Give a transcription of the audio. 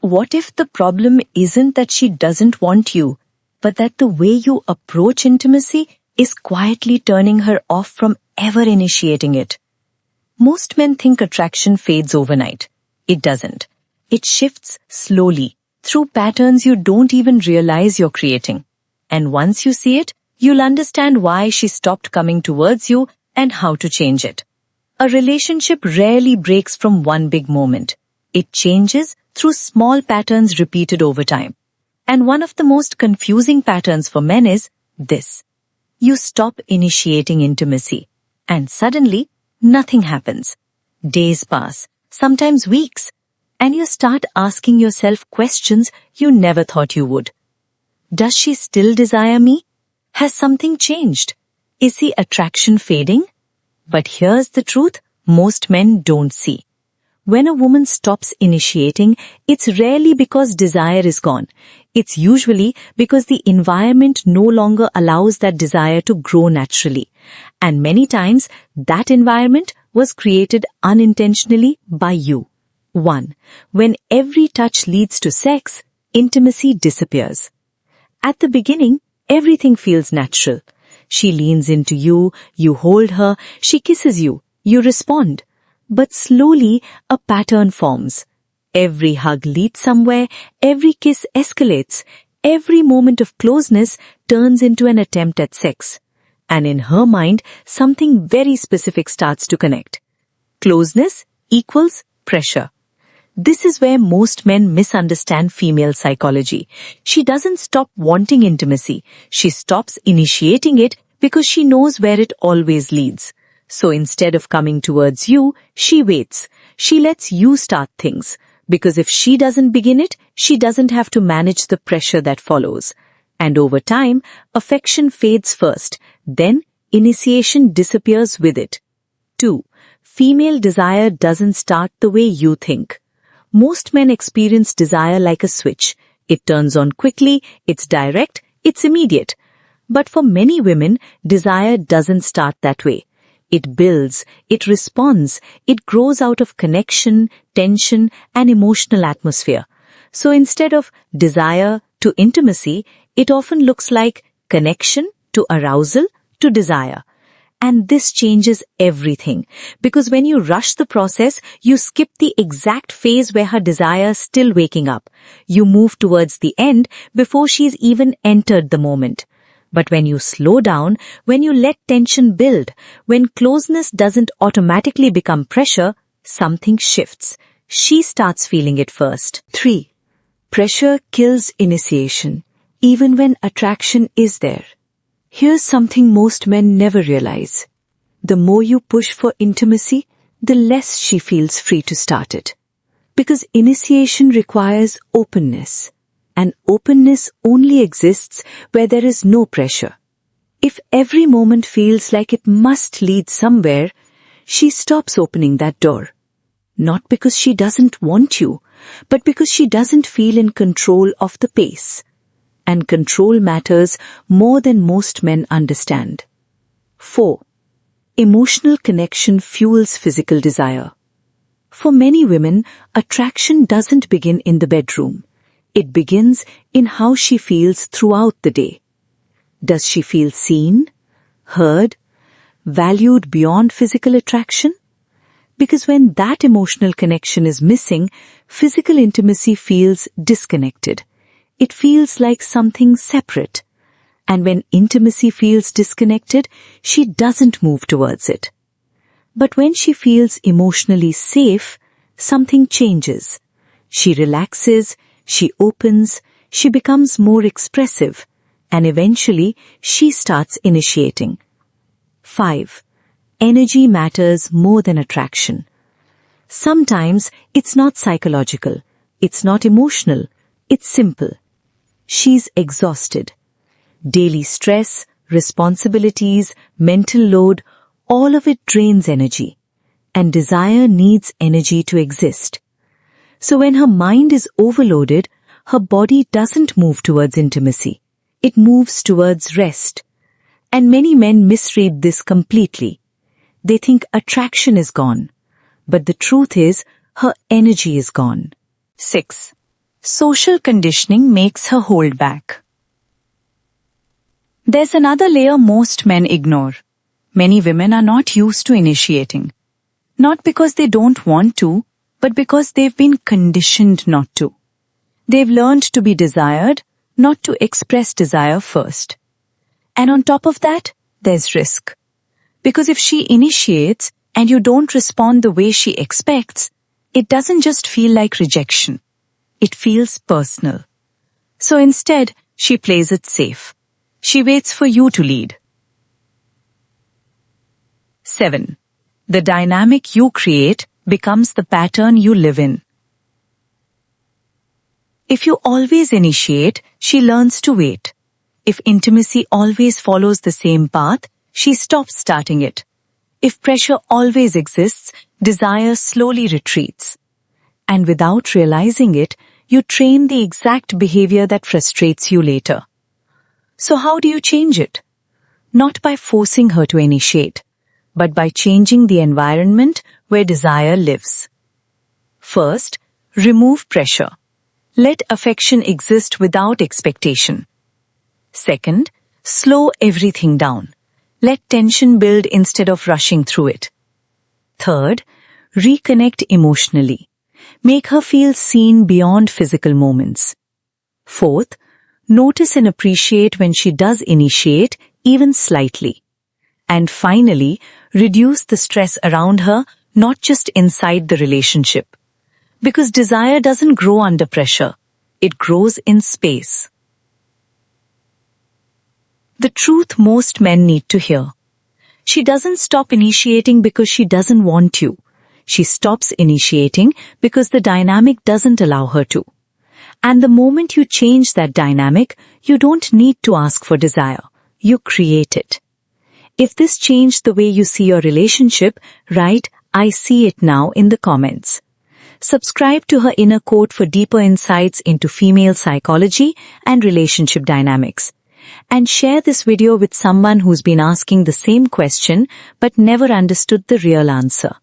what if the problem isn't that she doesn't want you, but that the way you approach intimacy is quietly turning her off from ever initiating it? Most men think attraction fades overnight. It doesn't. It shifts slowly, through patterns you don't even realize you're creating. And once you see it, you'll understand why she stopped coming towards you and how to change it. A relationship rarely breaks from one big moment. It changes through small patterns repeated over time. And one of the most confusing patterns for men is this. You stop initiating intimacy, and suddenly, nothing happens. Days pass, sometimes weeks, and you start asking yourself questions you never thought you would. Does she still desire me? Has something changed? Is the attraction fading? But here's the truth most men don't see. When a woman stops initiating, it's rarely because desire is gone. It's usually because the environment no longer allows that desire to grow naturally. And many times, that environment was created unintentionally by you. 1. When every touch leads to sex, intimacy disappears. At the beginning, everything feels natural. She leans into you, you hold her, she kisses you, you respond. But slowly, a pattern forms. Every hug leads somewhere, every kiss escalates, every moment of closeness turns into an attempt at sex. And in her mind, something very specific starts to connect. Closeness equals pressure. This is where most men misunderstand female psychology. She doesn't stop wanting intimacy. She stops initiating it because she knows where it always leads. So instead of coming towards you, she waits. She lets you start things. Because if she doesn't begin it, she doesn't have to manage the pressure that follows. And over time, affection fades first. Then, initiation disappears with it. 2. Female desire doesn't start the way you think. Most men experience desire like a switch. It turns on quickly, it's direct, it's immediate. But for many women, desire doesn't start that way. It builds, it responds, it grows out of connection, tension, and emotional atmosphere. So instead of desire to intimacy, it often looks like connection to arousal to desire. And this changes everything, because when you rush the process, you skip the exact phase where her desire is still waking up. You move towards the end before she's even entered the moment. But when you slow down, when you let tension build, when closeness doesn't automatically become pressure, something shifts. She starts feeling it first. 3. Pressure kills initiation, even when attraction is there. Here's something most men never realize. The more you push for intimacy, the less she feels free to start it. Because initiation requires openness. And openness only exists where there is no pressure. If every moment feels like it must lead somewhere, she stops opening that door. Not because she doesn't want you, but because she doesn't feel in control of the pace. And control matters more than most men understand. 4. Emotional connection fuels physical desire. For many women, attraction doesn't begin in the bedroom. It begins in how she feels throughout the day. Does she feel seen, heard, valued beyond physical attraction? Because when that emotional connection is missing, physical intimacy feels disconnected. It feels like something separate. And when intimacy feels disconnected, she doesn't move towards it. But when she feels emotionally safe, something changes. She relaxes, she opens, she becomes more expressive, and eventually she starts initiating. 5. Energy matters more than attraction. Sometimes it's not psychological, it's not emotional, it's simple. She's exhausted. Daily stress, responsibilities, mental load, all of it drains energy. And desire needs energy to exist. So when her mind is overloaded, her body doesn't move towards intimacy. It moves towards rest. And many men misread this completely. They think attraction is gone. But the truth is, her energy is gone. 6. social conditioning makes her hold back. There's another layer most men ignore. Many women are not used to initiating. Not because they don't want to, but because they've been conditioned not to. They've learned to be desired, not to express desire first. And on top of that, there's risk. Because if she initiates and you don't respond the way she expects, it doesn't just feel like rejection. It feels personal. So instead, she plays it safe. She waits for you to lead. 7. The dynamic you create becomes the pattern you live in. If you always initiate, she learns to wait. If intimacy always follows the same path, she stops starting it. If pressure always exists, desire slowly retreats. And without realizing it, you train the exact behavior that frustrates you later. So how do you change it? Not by forcing her to initiate, but by changing the environment where desire lives. First, remove pressure. Let affection exist without expectation. Second, slow everything down. Let tension build instead of rushing through it. Third, reconnect emotionally. Make her feel seen beyond physical moments. Fourth, notice and appreciate when she does initiate, even slightly. And finally, reduce the stress around her, not just inside the relationship. Because desire doesn't grow under pressure. It grows in space. The truth most men need to hear. She doesn't stop initiating because she doesn't want you. She stops initiating because the dynamic doesn't allow her to. And the moment you change that dynamic, you don't need to ask for desire. You create it. If this changed the way you see your relationship, write, "I see it now" in the comments. Subscribe to her inner quote for deeper insights into female psychology and relationship dynamics. And share this video with someone who's been asking the same question but never understood the real answer.